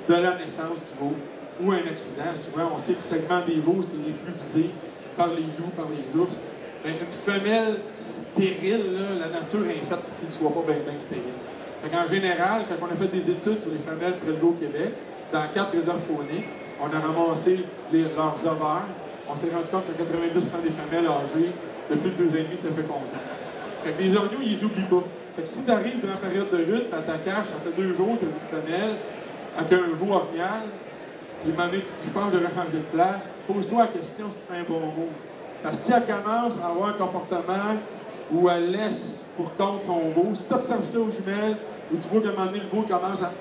de la naissance du veau ou un accident. Souvent, on sait que le segment des veaux, c'est les plus visés par les loups, par les ours. Bien, une femelle stérile, là, la nature est faite pour qu'il ne soit pas bien stérile. En général, quand on a fait des études sur les femelles prélevées au Québec, dans 4 réserves fauniques, on a ramassé leurs ovaires. On s'est rendu compte que 90% des femelles âgées de plus de 2 ans et demi s'étaient fécondées. Fait que les orignaux, ils les oublient pas. Fait que si tu arrives durant la période de rut, à ta cache, ça fait 2 jours que tu as vu une femelle avec un veau orignal, puis à un moment donné, tu te dis, je pense que je devrais changer de place, pose-toi la question si tu fais un bon move. Parce que si elle commence à avoir un comportement où elle laisse pour compte son veau, si tu observes ça aux jumelles, où tu vois qu'à un moment donné, le veau commence à...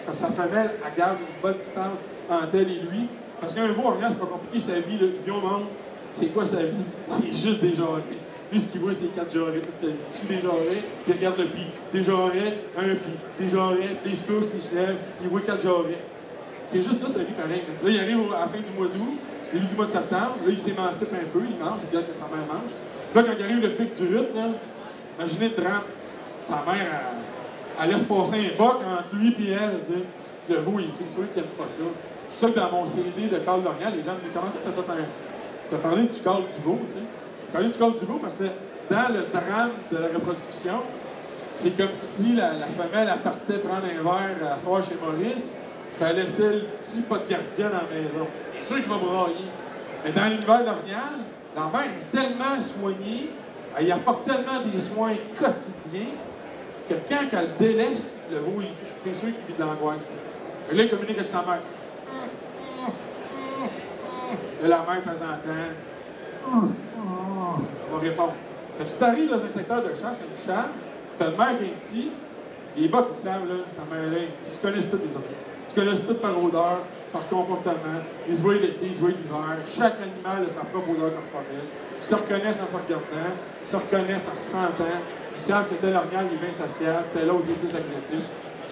Parce que sa femelle, elle garde une bonne distance entre elle et lui. Parce qu'un veau orignal, c'est pas compliqué, sa vie, il vient au monde, c'est quoi sa vie? C'est juste des jarrets. Lui, ce qu'il voit, c'est 4 jarrets toute sa vie. Il suit des jarrets, puis il regarde le pli. Des jarrets, un pli. Des jarrets, puis il se couche, puis il se lève, il voit 4 jarrets. C'est juste ça, sa vie, pareil. Là, il arrive à la fin du mois d'août, début du mois de septembre, là, il s'émancipe un peu, il mange, il regarde que sa mère mange. Puis là, quand il arrive le pic du rut, là, imaginez le drame. Sa mère, elle laisse passer un boc entre lui et elle. Tu sais. Le veau, c'est sûr qu'il n'aime pas ça. C'est pour ça que dans mon CD de Carl Lorial, les gens me disent comment ça t'as fait un. T'as parlé du Carl du veau, tu sais. T'as parlé du Carl du veau parce que dans le drame de la reproduction, c'est comme si la femelle elle partait prendre un verre à soir chez Maurice, puis elle laissait le petit pot de gardienne à la maison. C'est sûr qu'il va brailler. Mais dans l'univers d'Orignal, la mère est tellement soignée, elle y apporte tellement des soins quotidiens, que quand elle délaisse le veau, c'est sûr qu'il vit de l'angoisse. Et là, il communique avec sa mère. Et la mère, de temps en temps, va répondre. Fait que si tu arrives dans un secteur de chasse, à une charge, tu as une mère qui est petit, les bocs, ils savent, là, c'est ta mère-là, ils se connaissent tous les autres. Ils se connaissent tous par odeur, par comportement. Ils se voient l'été, ils se voient l'hiver. Chaque animal a sa propre odeur corporelle. Ils se reconnaissent en se regardant, ils se reconnaissent en se sentant. Ils savent que tel orignal est bien sociable, tel autre est plus agressif.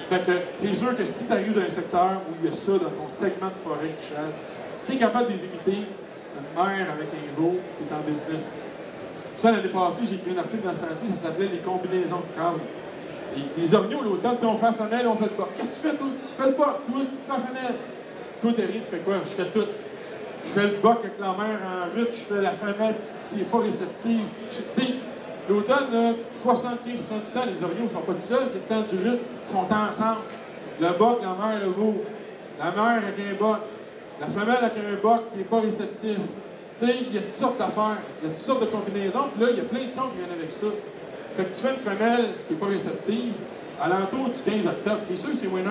Fait que c'est sûr que si tu arrives dans un secteur où il y a ça dans ton segment de forêt que tu chasses, si tu es capable de les imiter, une mère avec un veau, tu es en business. Ça, l'année passée, j'ai écrit un article dans le Sentier, ça s'appelait Les combinaisons de cadre. Les orignaux, l'automne, on fait la femelle, on fait le boc. Qu'est-ce que tu fais, toi? Fais le boc, toi, fais la femelle. Toi, t'es rien, tu fais quoi? Je fais tout. Je fais le boc avec la mère en rut, je fais la femelle qui n'est pas réceptive. Tu sais, l'automne, 75% du temps, les orignaux ne sont pas tout seuls, c'est le temps du rut, ils sont ensemble. Le boc, la mère, le veau. La mère avec un boc. La femelle avec un boc qui n'est pas réceptif. Tu sais, il y a toutes sortes d'affaires, il y a toutes sortes de combinaisons, puis là, il y a plein de sons qui viennent avec ça. Fait que tu fais une femelle qui n'est pas réceptive, à l'entour du 15 octobre, c'est sûr que c'est winner.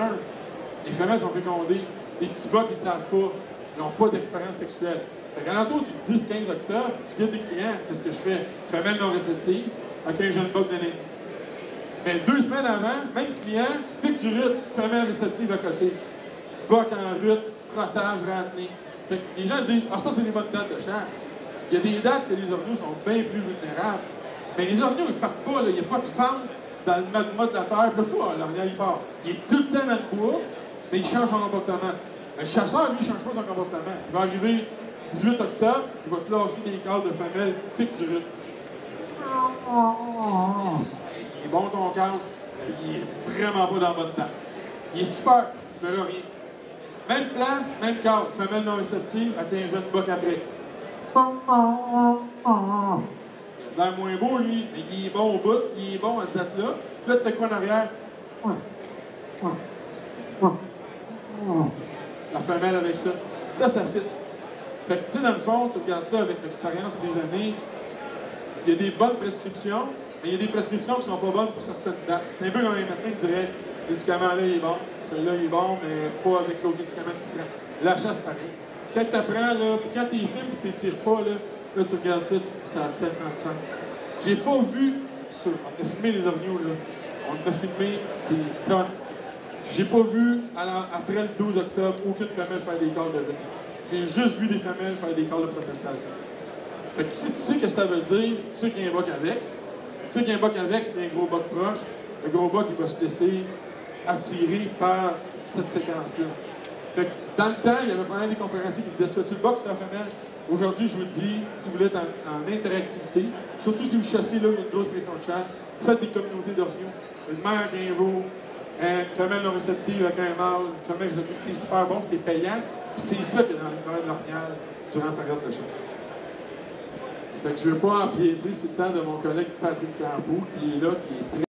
Les femelles sont fécondées, les petits bocs, ils ne savent pas, ils n'ont pas d'expérience sexuelle. Fait qu'à l'entour du 10-15 octobre, je guide des clients, qu'est-ce que je fais? Femelle non réceptive, avec un jeune boc d'un an. Mais 2 semaines avant, même client, pic du rut, femelle réceptive à côté. Boc en rut, frottage, ramené. Fait que les gens disent, ah ça c'est des bonnes dates de chasse. Il y a des dates que les orignaux sont bien plus vulnérables. Mais les orignaux, ils ne partent pas, là. Il n'y a pas de fente dans le magma de la terre. Puis là, l'orignal, il part. Il est tout le temps dans le bois, mais il change son comportement. Le chasseur, lui, ne change pas son comportement. Il va arriver 18 octobre, il va te lâcher des cadres de femelle, pic du rut. Il est bon ton cadre, mais il est vraiment pas dans la bonne date. Il est super, tu ne verras rien. Même place, même cadre, femelle non réceptive, avec un jeune boc après. Il a l'air moins beau, lui, mais il est bon au bout, il est bon à cette date-là. Là, tu as quoi en arrière? La femelle avec ça. Ça fit. Fait que, tu sais, dans le fond, tu regardes ça avec l'expérience des années, il y a des bonnes prescriptions, mais il y a des prescriptions qui ne sont pas bonnes pour certaines dates. C'est un peu comme un médecin qui dirait, ce médicament-là, il est bon, celui-là, il est bon, mais pas avec l'autre médicament que tu prends. La chasse, pareil. Quand tu apprends, là, puis quand tu es filmes et tu tires pas, là, tu regardes ça, tu te dis, ça a tellement de sens. J'ai pas vu, on a filmé les orignaux, là, on a filmé des tonnes. J'ai pas vu, après le 12 octobre, aucune femelle faire des calls de rut. J'ai juste vu des femelles faire des calls de protestation. Fait que si tu sais ce que ça veut dire, tu sais qu'il y a un boc avec. Si tu sais qu'il y a un boc avec, il y a un gros boc proche, le gros boc, il va se laisser attirer par cette séquence-là. Fait que dans le temps, il y avait pas mal des conférenciers qui disaient, tu fais-tu le boc sur la femelle? Aujourd'hui, je vous dis, si vous voulez être en interactivité, surtout si vous chassez là, une grosse pression de chasse, faites des communautés d'orignaux. Une mère avec un veau, Une femelle non réceptive avec un mâle, une femelle réceptive, c'est super bon, c'est payant. C'est ça que dans les forêts de l'Orignal durant la période de chasse. Fait que je ne veux pas empiéter sur le temps de mon collègue Patrick Campoux, qui est là, qui est prêt.